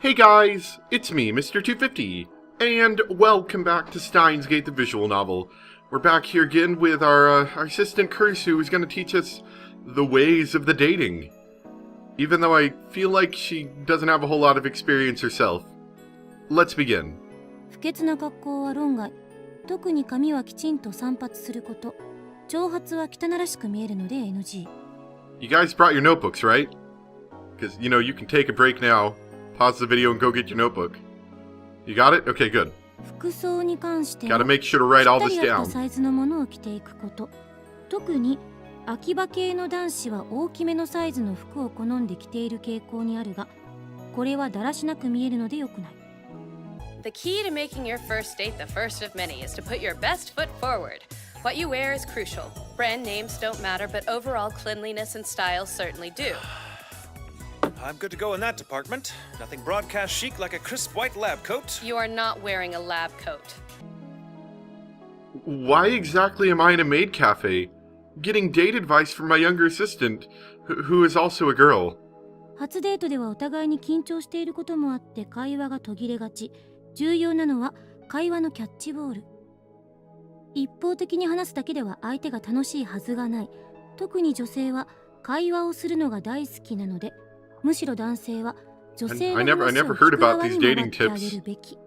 Hey guys, it's me, Mr. 250, and welcome back to Steins Gate, the visual novel. We're back here again with our assistant Kurisu, who's going to teach us the ways of the dating. Even though I feel like she doesn't have a whole lot of experience herself. Let's begin. 不潔な格好は論外。特に髪はきちんと散髪すること。長髪は汚らしく見えるので NG。 You guys brought your notebooks, right? Because, you know, you can take a break now, pause the video and go get your notebook. You got it? Okay, good. 服装に関しては Gotta make sure to write all し this っかり合った down. サイズのものを着ていくこと。特に秋葉系の男子は大きめのサイズの服を好んで着ている傾向にあるが、これはだらしなく見えるので良くない。The key to making your first date the first of many is to put your best foot forward. What you wear is crucial. Brand names don't matter, but overall cleanliness and style certainly do. I'm good to go in that department. Nothing broadcast chic like a crisp white lab coat. You are not wearing a lab coat. Why exactly am I in a maid cafe? Getting date advice from my younger assistant, who is also a girl. 初デートではお互いに緊張していることもあって会話が途切れがち。重要なのは会話のキャッチボール。一方的に話すだけでは相手が楽しいはずがない。特に女性は会話をするのが大好きなので、むしろ男性は女性の話を聞く側に回ってあげるべき。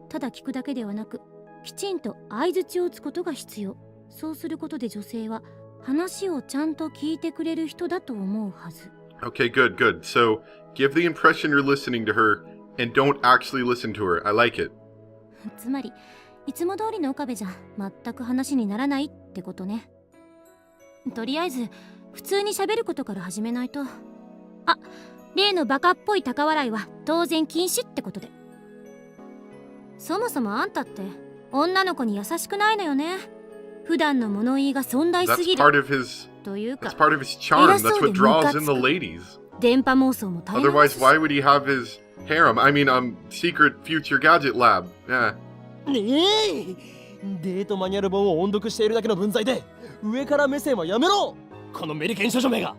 ただ聞くだけではなく、きちんと相槌を打つことが必要。そうすることで女性は話をちゃんと聞いてくれる人だと思うはず。Okay, good, good. So, give the impression you're listening to her, and don't actually listen to her. I like it. つまり、いつも通りの岡部じゃ全く話にならないってことね。とりあえず、普通に喋ることから始めないと。あ、例のバカっぽい高笑いは当然禁止ってことで。そもそもあんたって女の子に優しくないのよね。普段の物言いが尊大すぎる。というか、that's part of his charm. That's what draws in the ladies. 電波妄想も大変だし。Otherwise, why would he have his harem? I mean, secret future gadget lab. Yeah. デートマニュアル本を音読しているだけの分際で上から目線はやめろ。このメリケン少女めが。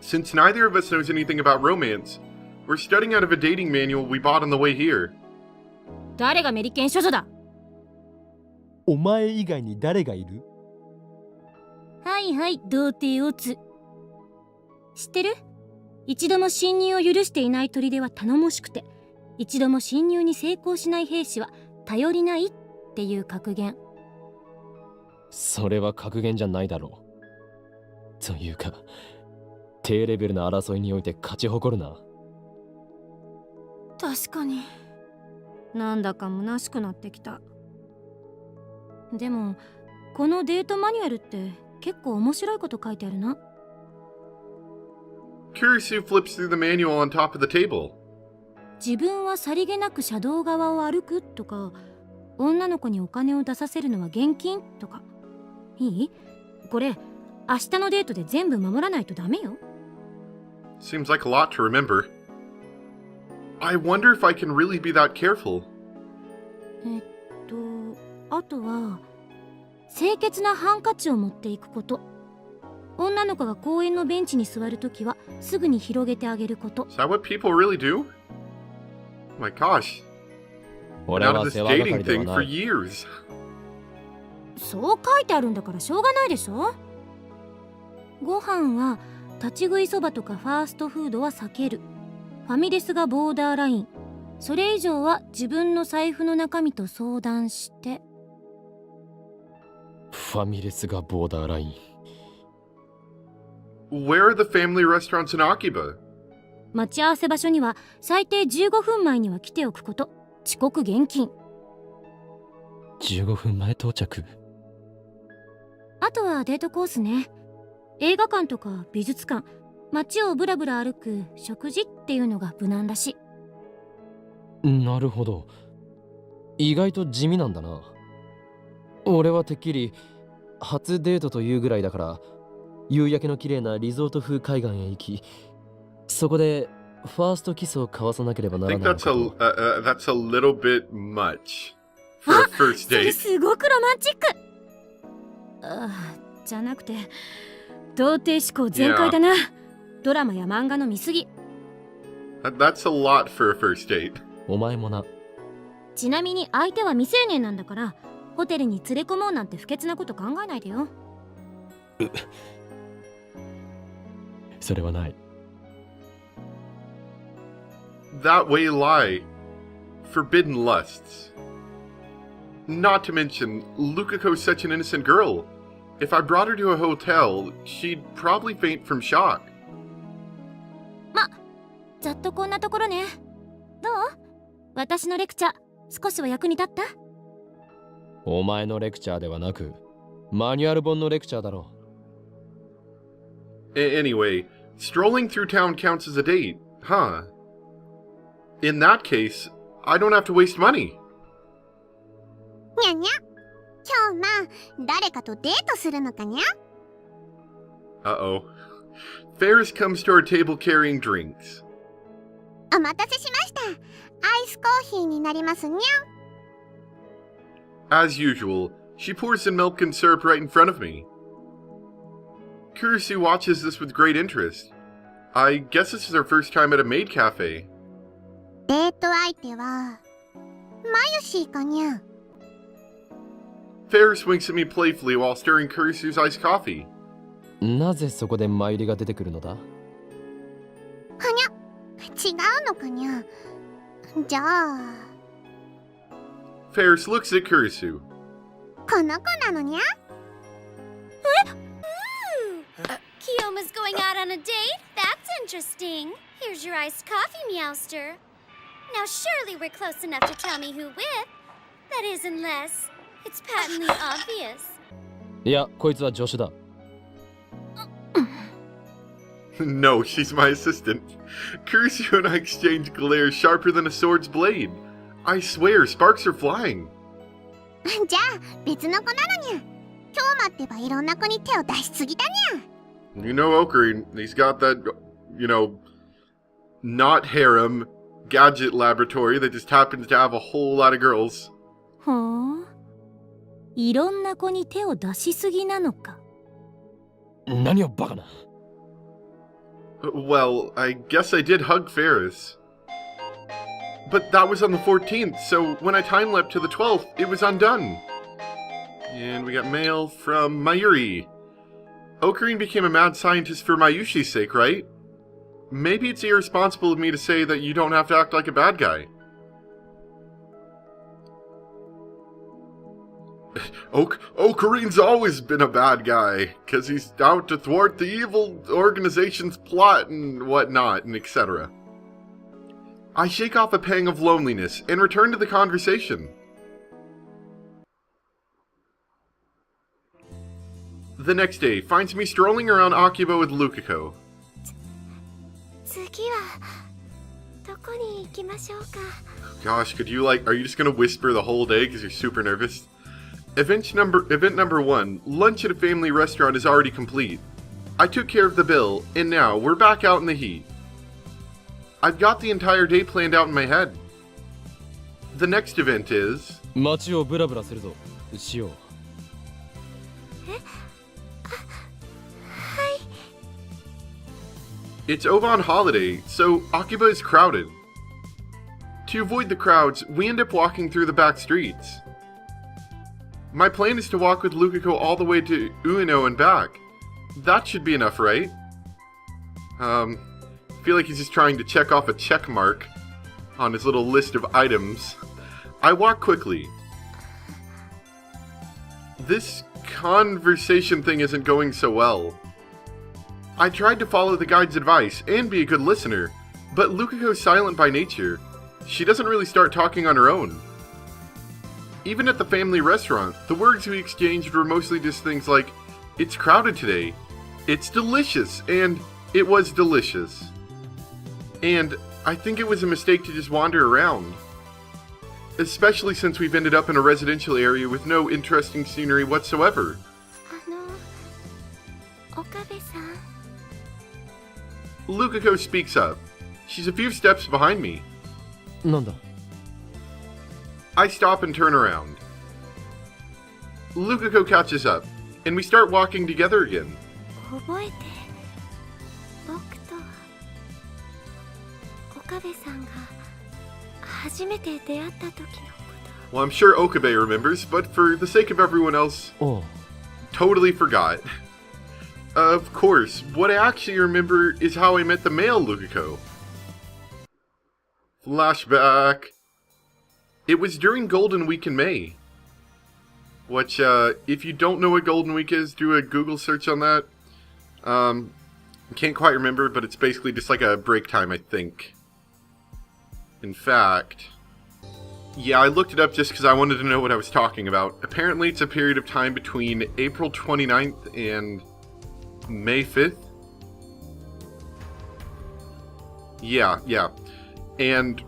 Since neither of us knows anything about romance, we're studying out of a dating manual we bought on the way here. 誰がメリケン少女だ。お前以外に誰がいる？はいはい、童貞オツ。知ってる？一度も侵入を許していない砦は頼もしくて、一度も侵入に成功しない兵士は頼りないっていう格言。それは格言じゃないだろう。というか、低レベルな争いにおいて勝ち誇るな。確かに。なんだか虚しくなってきた。でも、このデートマニュアルって結構面白いこと書いてあるな。Kurisu flips through the manual on top of the table. 自分はさりげなく車道側を歩くとか、女の子にお金を出させるのは現金とか。いい？これ、明日のデートで全部守らないとダメよ。Seems like a lot to remember. I wonder if I can really be that careful. あとは、清潔なハンカチを持っていくこと。女の子が公園のベンチに座るときはすぐに広げてあげること。Is that what people really do? Oh my gosh. Been out of this dating thing for years. そう書いてあるんだからしょうがないでしょ。ご飯は立ち食いそばとかファーストフードは避ける。ファミレスがボーダーライン。それ以上は自分の財布の中身と相談して。ファミレスがボーダーライン。Where are the family restaurants in Akiba? 待ち合わせ場所には最低15分前には来ておくこと。遅刻厳禁。15分前到着。あとはデートコースね。映画館とか美術館、街をブラブラ歩く食事っていうのが無難らしい。なるほど。意外と地味なんだな。俺はてっきり初デートというぐらいだから、夕焼けの綺麗なリゾート風海岸へ行き、そこでファーストキスを交わさなければなら I ない think のかと。that's a little bit much for a first それ date. すごくロマンチック。じゃなくて童貞思考全開だな。ドラマや漫画の見過ぎ。That's a lot for a first date. お前もな。ちなみに相手は未成年なんだから、ホテルに連れ込もうなんて不潔なこと考えないでよ。それはない。That way lie. Forbidden lusts. Not to mention, Lukiko's such an innocent girl. If I brought her to a hotel, she'd probably faint from shock. ざっとこんなところね。どう？私のレクチャー、少しは役に立った？お前のレクチャーではなく、マニュアル本のレクチャーだろ。Anyway, strolling through town counts as a date, huh? In that case, I don't have to waste money. にゃにゃ。今日誰かとデートするのかにゃ？ Uh-oh. Ferris comes to our table carrying drinks. お待たせしました。アイスコーヒーになりますにゃ。 As usual, she pours in milk and syrup right in front of me. Kurisu watches this with great interest. I guess this is her first time at a maid cafe. デート相手はマユシーかにゃ。 Ferris winks at me playfully while stirring Kurisu's iced coffee. なぜそこで参りが出てくるのだ？はにゃ。違うのかにゃ。じゃあ Ferris looks at Kurisu. この子なのにゃ。Kiyoma's going out on a date? That's interesting. Here's your iced coffee, Meowster. Now surely we're close enough to tell me who with. That is, unless it's patently obvious. いや、こいつは助手だ。No, she's my assistant. Kurisu and I exchange glares sharper than a sword's blade. I swear, sparks are flying. じゃあ別の子なのにゃ。今日待ってばいろんな子に手を出しすぎたにゃ。 You know Okarin, he's got that, not harem, gadget laboratory that just happens to have a whole lot of girls. ほう。いろんな子に手を出しすぎなのか。何をバカな。Well, I guess I did hug Ferris. But that was on the 14th, so when I time-leapt to the 12th, it was undone. And we got mail from Mayuri. Okarin became a mad scientist for Mayushi's sake, right? Maybe it's irresponsible of me to say that you don't have to act like a bad guy. Okarin's always been a bad guy, because he's out to thwart the evil organization's plot and whatnot, and etc. I shake off a pang of loneliness and return to the conversation. The next day finds me strolling around Akiba with Lukiko. 次はどこに行きましょうか。 Gosh, are you just gonna whisper the whole day because you're super nervous? Event number 1, lunch at a family restaurant is already complete. I took care of the bill, and now we're back out in the heat. I've got the entire day planned out in my head. The next event is... 街をブラブラするぞ。しよう。It's Oban holiday, so Akiba is crowded. To avoid the crowds, we end up walking through the back streets. My plan is to walk with Lukiko all the way to Ueno and back. That should be enough, right? I feel like he's just trying to check off a check mark on his little list of items. I walk quickly. This conversation thing isn't going so well. I tried to follow the guide's advice and be a good listener, but Lukiko's silent by nature. She doesn't really start talking on her own. Even at the family restaurant, the words we exchanged were mostly just things like, "It's crowded today," "It's delicious," and "It was delicious." And I think it was a mistake to just wander around. Especially since we've ended up in a residential area with no interesting scenery whatsoever. 岡部さん。 Lukiko speaks up. She's a few steps behind me. なんだ。 I stop and turn around. Lukiko catches up, and we start walking together again. 覚えて僕とこ岡部さんが初めて出会った時のこと。 Well, I'm sure Okabe remembers, but for the sake of everyone else, おう totally forgot. Of course, what I actually remember is how I met the male Lukiko. Flashback. It was during Golden Week in May. Which, if you don't know what Golden Week is, do a Google search on that. I can't quite remember, but it's basically just like a break time, I think. In fact... Yeah, I looked it up just because I wanted to know what I was talking about. Apparently, it's a period of time between April 29th and May 5th. Yeah. And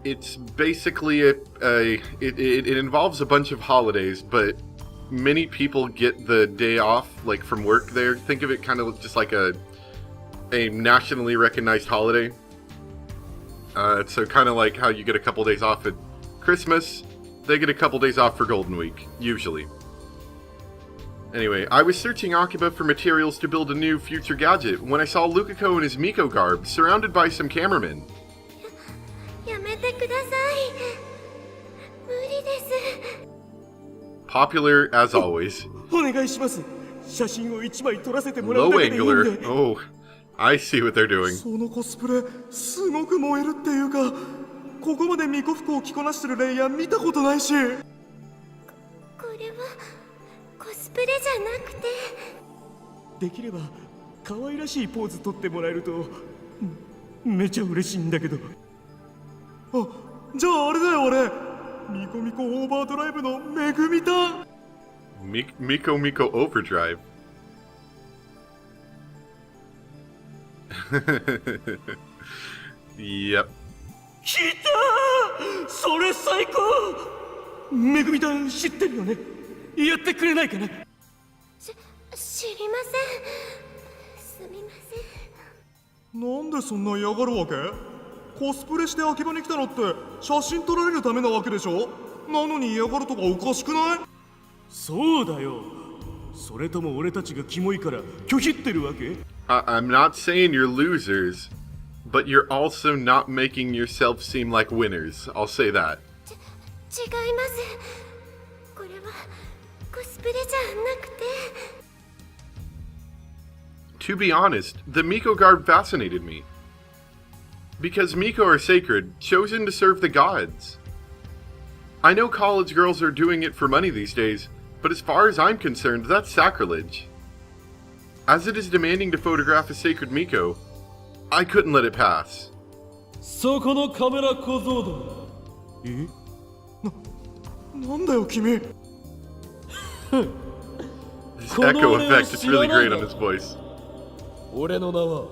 it's basically it involves a bunch of holidays, but many people get the day off, like, from work there. Think of it kind of just like a nationally recognized holiday. So kind of like how you get a couple days off at Christmas, they get a couple days off for Golden Week, usually. Anyway, I was searching Akiba for materials to build a new future gadget when I saw Lukiko in his Miko garb, surrounded by some cameramen. やめてください。無理です。 Popular as always. お願いします。写真を1枚撮らせてもらう Low だけでいいん angular. で。 Oh, I see what they're doing. そのコスプレすごく燃えるっていうか、ここまで巫女服を着こなしてるレイヤー見たことないし。これはコスプレじゃなくて。できれば可愛らしいポーズ撮ってもらえるとめちゃ嬉しいんだけど。あ、じゃああれだよ俺。ミコミコオーバードライブのめぐみだ。Miko Miko Overdrive. Yep. 来たー、それ最高。めぐみだん知ってるよね。やってくれないかな。知りません。すみません。なんでそんな嫌がるわけ？コスプレして秋葉に来たのって写真撮られるためなわけでしょ？なのに嫌がるとかおかしくない？そうだよ。それとも俺たちがキモいから拒否ってるわけ？ I'm not saying you're losers, but you're also not making yourself seem like winners. I'll say that. 違います。これはコスプレじゃなくて。To be honest, the Miko garb fascinated me. Because Miko are sacred, chosen to serve the gods. I know college girls are doing it for money these days, but as far as I'm concerned, that's sacrilege. As it is demanding to photograph a sacred Miko, I couldn't let it pass. そこのカメラ小僧ども。え？なんだよ君。 This echo effect is really great on his voice. 俺の名は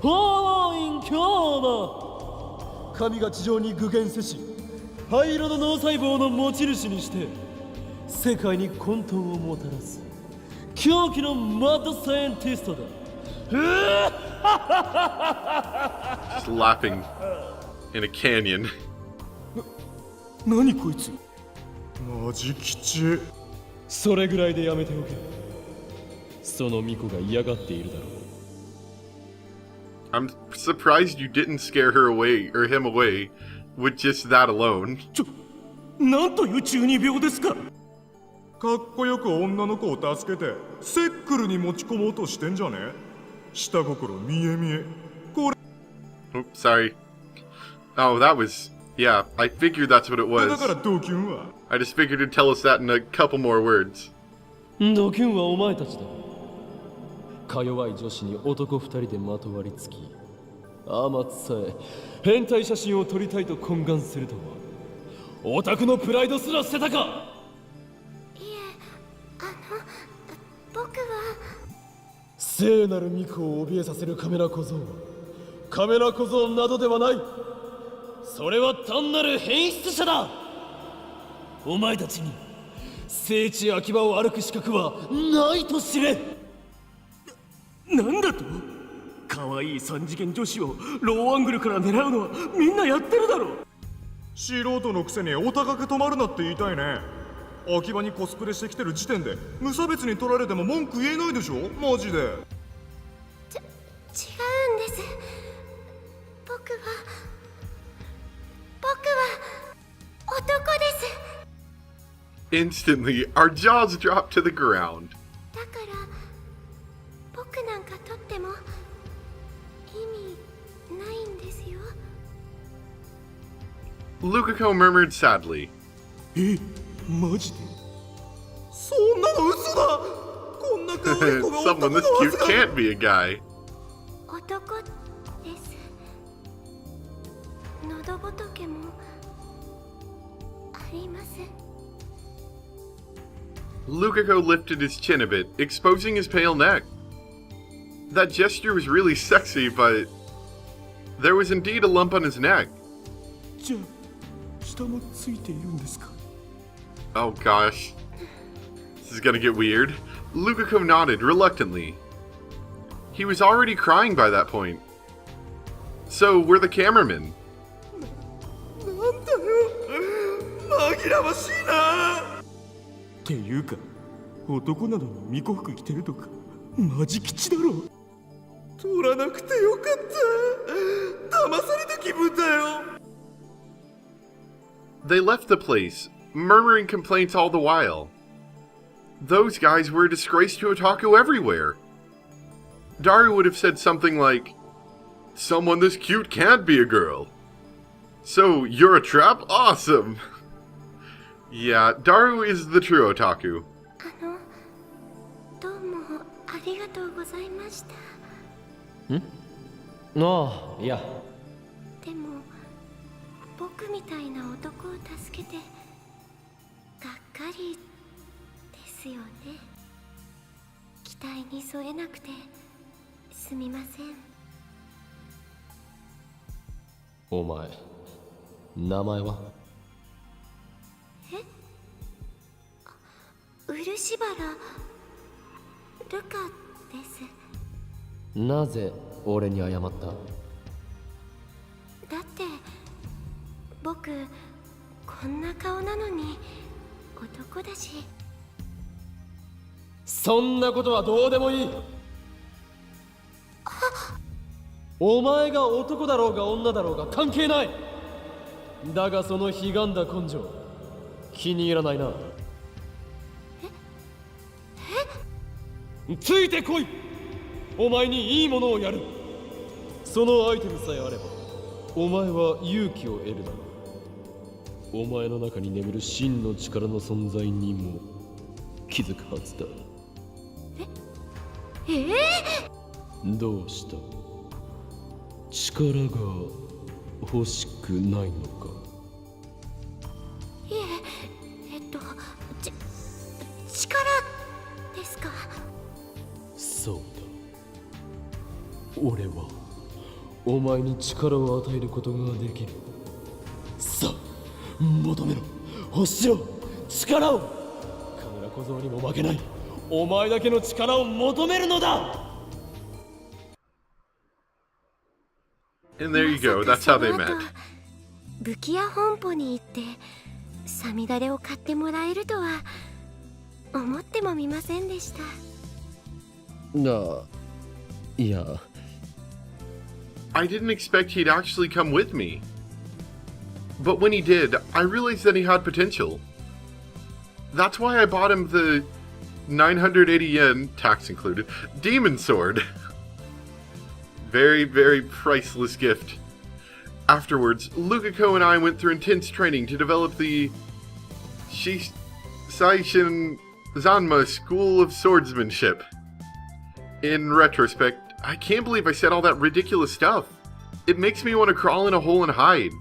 ホーインキョーナ。神が地上に具現せし灰色の脳細胞の持ち主にして世界に混沌をもたらす狂気のマッドサイエンティストだ。Just laughing in a canyon. 何こいつ？マジ吉。それぐらいでやめておけ。その巫女が嫌がっているだろう。I'm surprised you didn't scare her away, or him away, with just that alone. なんという中二病ですか。かっこよく女の子を助けてセックルに持ち込もうとしてんじゃね？下心見え見え。これ。Oops, sorry. Oh, that was... Yeah, I figured that's what it だから was. ドキュンは。I just figured it'd tell us that in a couple more words. ドキュンはお前たちだ。か弱い女子に男二人でまとわりつき、天津さえ変態写真を撮りたいと懇願するとは、オタクのプライドすら捨てたか。いえ、僕は。聖なる巫女を怯えさせるカメラ小僧はカメラ小僧などではない。それは単なる変質者だ。お前たちに聖地秋葉を歩く資格はないと知れ。なんだと？可愛い三次元女子をローアングルから狙うのはみんなやってるだろ。素人のくせにお高く止まるなって言いたいね。秋葉にコスプレしてきてる時点で無差別に取られても文句言えないでしょマジで。違うんです。僕は Instantly, our jaws drop to the ground. だから僕なんかとっても意味ないんですよ。 Lukako murmured sadly. え、マジでそんなの嘘だ。こんな可愛い子が Someone 男 this のは cute ずが can't be a guy. 男です。喉仏もありません。 Lukako lifted his chin a bit, exposing his pale neck. That gesture was really sexy, but there was indeed a lump on his neck. じゃあ下もついているんですか。 Oh gosh. This is gonna get weird. Lukako nodded reluctantly. He was already crying by that point. So were the cameramen. なんだよ、紛らわしいな。っていうか、男なのに巫女服着てるとかマジ吉だろ。取らなくてよかった。騙された気分だよ。 They left the place, murmuring complaints all the while. Those guys were a disgrace to otaku everywhere. Daru would have said something like, "Someone this cute can't be a girl. So, you're a trap? Awesome!" Yeah, Daru is the true otaku. どうもありがとうございました。ああ、いや。でも僕みたいな男を助けてがっかりですよね。期待に添えなくてすみません。お前、名前は？漆原ルカです。なぜ俺に謝った？だって僕こんな顔なのに男だし。そんなことはどうでもいい。お前が男だろうが女だろうが関係ない。だがそのひがんだ根性気に入らないな。ついてこい。お前にいいものをやる。そのアイテムさえあればお前は勇気を得るだろう。お前の中に眠る真の力の存在にも気づくはずだ。どうした？力が欲しくないのか？いえ、力ですか？そうだ。俺はお前に力を与えることができる。さあ、求めろ。欲しろ。力を。カメラ小僧にも負けない。お前だけの力を求めるのだ。And there you go, that's how they met. 武器屋本舗に行ってサミダレを買ってもらえるとは思ってもみませんでした。いや。I didn't expect he'd actually come with me. But when he did, I realized that he had potential. That's why I bought him the 980 yen, tax included, demon sword. Very, very priceless gift. Afterwards, Lukako and I went through intense training to develop the Saishin Zanma School of Swordsmanship. In retrospect, I can't believe I said all that ridiculous stuff. It makes me want to crawl in a hole and hide.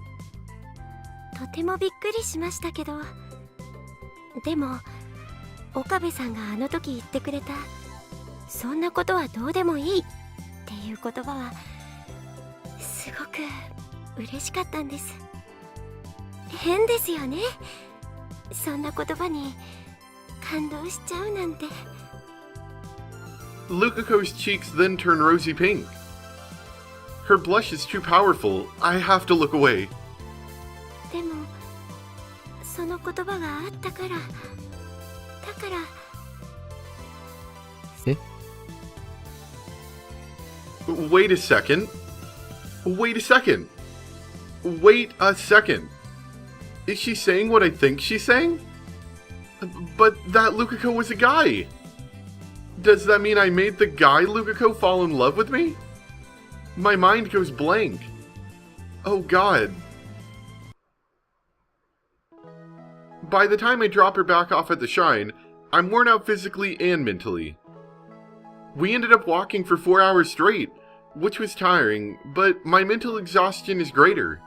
とてもびっくりしましたけど、でも岡部さんがあの時言ってくれた「そんなことはどうでもいい」っていう言葉はすごく嬉しかったんです。変ですよね、そんな言葉に感動しちゃうなんて。Lukako's cheeks then turn rosy pink. Her blush is too powerful. I have to look away. でもその言葉があったから、だから。え？ Wait a second. Wait a second. Wait a second. Is she saying what I think she's saying? But that Lukako was a guy! Does that mean I made the guy Lukako fall in love with me? My mind goes blank. Oh god. By the time I drop her back off at the shrine, I'm worn out physically and mentally. We ended up walking for 4 hours straight, which was tiring, but my mental exhaustion is greater.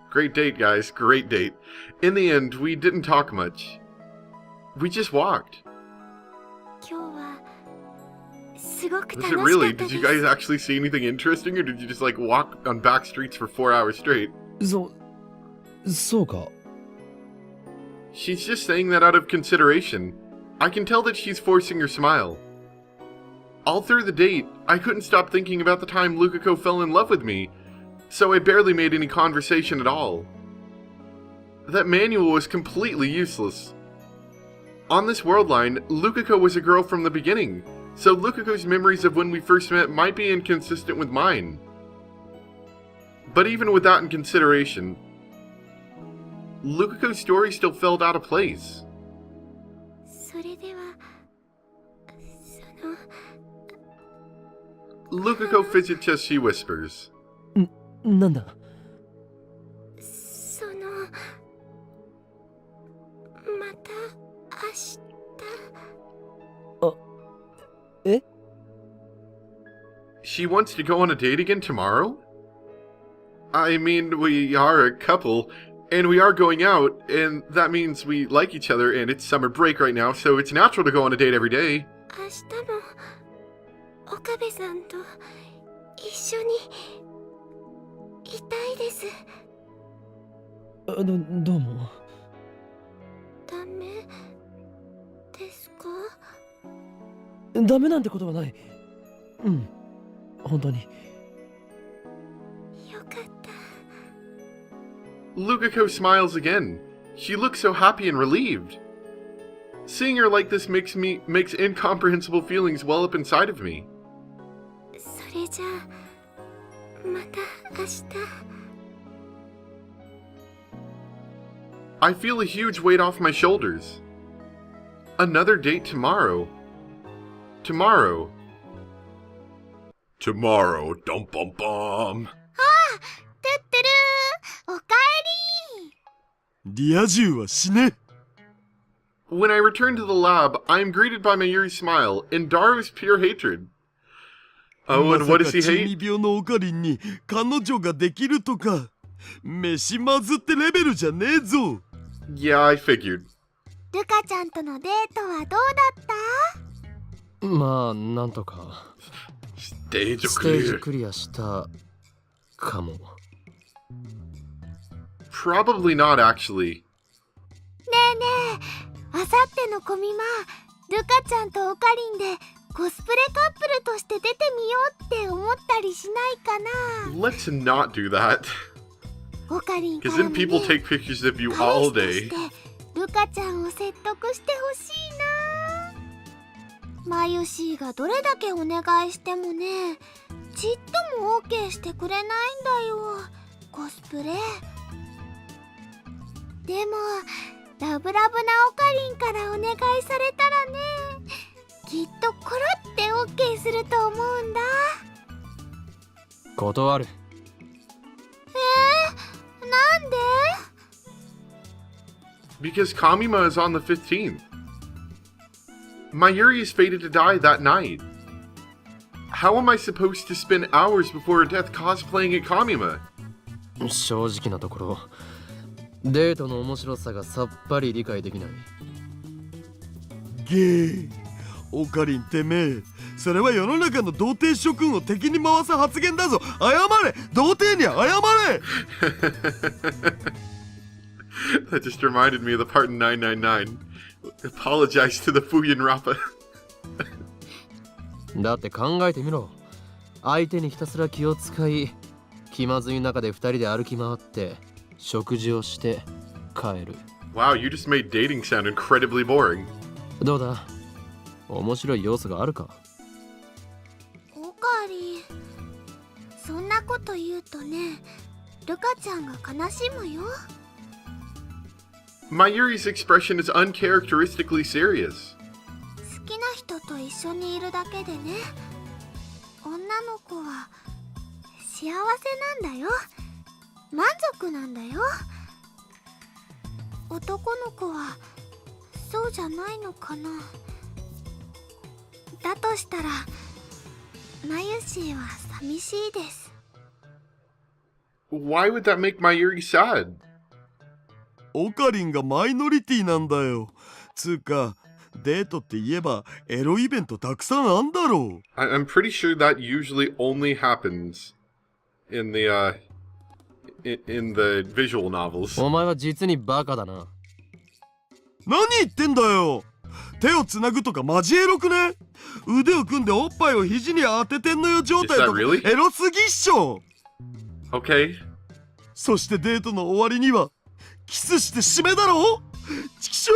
Great date, guys, great date. In the end, we didn't talk much. We just walked. 今日はすごく楽 Was し it か really? ったで Did す you guys actually see anything interesting, or did you just like walk on back streets for 4 hours straight? そうか。 She's just saying that out of consideration. I can tell that she's forcing her smile. All through the date, I couldn't stop thinking about the time Lukako fell in love with me, so I barely made any conversation at all. That manual was completely useless. On this world line, Lukako was a girl from the beginning, so Lukako's memories of when we first met might be inconsistent with mine. But even with that in consideration, Lukako's story still felt out of place. それではその Lukako fidgets as she whispers. なんだ。そのまた明日 え？ She wants to go on a date again tomorrow? I mean, we are a couple, and we are going out, and that means we like each other, and it's summer break right now, so it's natural to go on a date every day. 明日も岡部さんと一緒にいたいです。どうも。ダメですか？ダメなんてことはない。うん、本当に。よかった。 Lukako smiles again. She looks so happy and relieved. Seeing her like this makes incomprehensible feelings well up inside of me. それじゃあまた明日。 I feel a huge weight off my shoulders. Another date tomorrow. Tomorrow. Tomorrow, dum bum bum. てってるー、おかえり。リア充は死ね。 When I return to the lab, I am greeted by Mayuri's smile and Daru's pure hatred. Oh, and what does he まさか中 hate? 二病のオカリンに彼女ができるとか。飯まずってレベルじゃねえぞ。 Yeah, I figured. ルカちゃんとのデートはどうだった？まあ、なんとか。Stage ステージ clear. クリアしたかも。Probably not, actually. ねえねえ、あさってのコミマ、ルカちゃんとオカリンでコスプレカップルとして出てみようって思ったりしないかな。 Let's not do that. オカリンか Because ら then も people ね、 take pictures of you 彼 all 氏と day. してルカちゃんを説得してほしいな。マユシーがどれだけお願いしてもね、ちっとも OK してくれないんだよ、コスプレ。でもラブラブなオカリンからお願いされたらね、きっとコロって OK すると思うんだ。断る。なんで？ Because Kamima is on the 15th. Mayuri is fated to die that night. How am I supposed to spend hours before her death cosplaying at Kamima? 正直なところ、デートの面白さがさっぱり理解できない。ゲー。オカリンてめえ。それは世の中の童貞諸君を敵に回す発言だぞ。謝れ。童貞に謝れ。 That just reminded me of the part in 999. Apologize to the Fuyin Rappa. だって考えてみろ。相手にひたすら気を使い、気まずい中で2人で歩き回って食事をして帰る。 Wow, you just made dating sound incredibly boring. どうだ、面白い要素があるか？オカリン、そんなこと言うとね、ルカちゃんが悲しむよ。Mayuri's expression is uncharacteristically serious. 好きな人と一緒にいるだけでね、女の子は幸せなんだよ。満足なんだよ。男の子はそうじゃないのかな。だとしたらマユシーは寂しいです。 Why would that make Mayuri sad? オカリンがマイノリティなんだよ。つうかデートって言えばエロイベントたくさんあんだろう。I'm pretty sure that usually only happens in the in the visual novels. お前は実にバカだな。何言ってんだよ。手をつなぐとかマジエロくね。腕を組んでおっぱいを肘に当ててんのよ状態とか really? エロすぎっしょ。 Okay. そしてデートの終わりにはキスして締めだろ。チキショ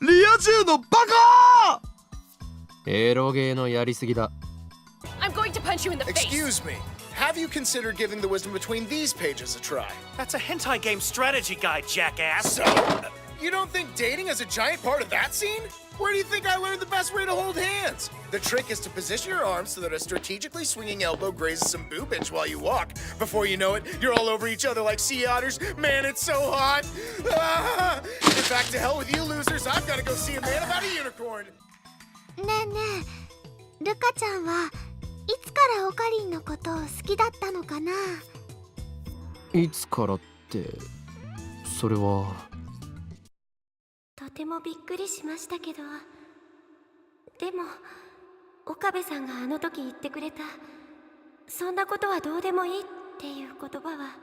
ー、リア充のバカ。エロゲーのやりすぎだ。I'm going to punch you in the face. Excuse me. Have you considered giving the wisdom between these pages a try? That's a hentai game strategy guide, jackass. So, you don't think dating is a giant part of that scene? Where do you think I learned the best way to hold hands? The trick is to position your arms so that a strategically swinging elbow grazes some boobage while you walk. Before you know it, you're all over each other like sea otters. Man, it's so hot. Ah! In fact, to hell with you losers. I've got to go see a man about a unicorn. ねえねえ、ルカちゃんはいつからオカリンのことを好きだったのかな。いつからって、それは。とてもびっくりしましたけど、でも岡部さんがあの時言ってくれたそんなことはどうでもいいっていう言葉は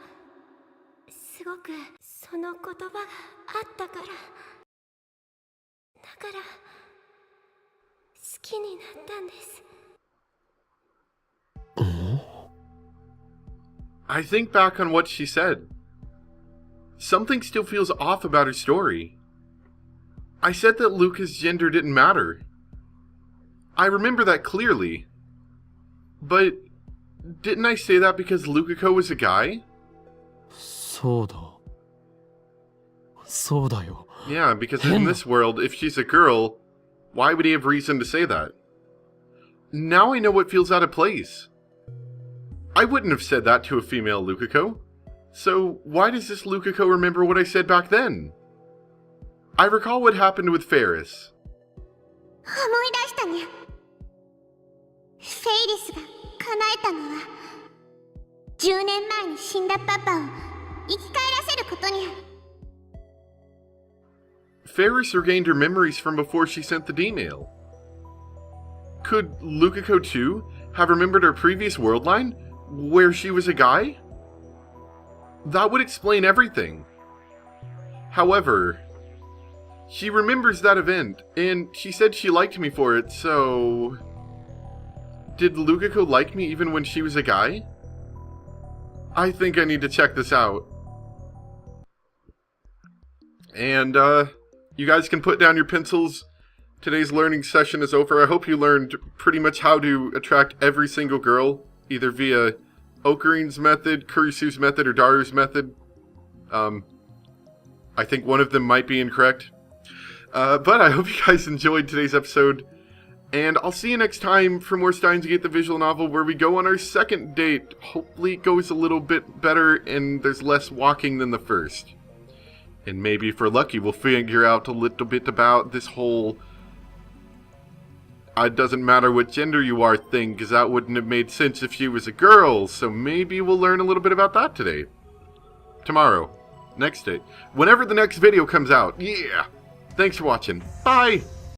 すごくその言葉があったから、だから好きになったんです。I think back on what she said. Something still feels off about her story. I said that Luca's gender didn't matter. I remember that clearly. But didn't I say that because Lukako was a guy? そうだ。そうだよ。 Yeah, because in this world, if she's a girl, why would he have reason to say that? Now I know what feels out of place. I wouldn't have said that to a female Lukako. So why does this Lukako remember what I said back then? I recall what happened with Ferris. 思い出したにゃ。フェイリスが叶えたのは10年前に死んだパパを生き返らせることにゃ。Ferris regained her memories from before she sent the D-mail. Could Lukako too have remembered her previous world line, where she was a guy? That would explain everything. However, she remembers that event, and she said she liked me for it, so... Did Lukako like me even when she was a guy? I think I need to check this out. And, you guys can put down your pencils. Today's learning session is over. I hope you learned pretty much how to attract every single girl, either via Okarin's method, Kurisu's method, or Daru's method. I think one of them might be incorrect. But I hope you guys enjoyed today's episode. And I'll see you next time for more Steins Gate the visual novel, where we go on our second date. Hopefully it goes a little bit better and there's less walking than the first. And maybe if we're lucky, we'll figure out a little bit about this whole it doesn't matter what gender you are thing, because that wouldn't have made sense if she was a girl. So maybe we'll learn a little bit about that today. Tomorrow. Next day. Whenever the next video comes out. Yeah. Thanks for watching. Bye.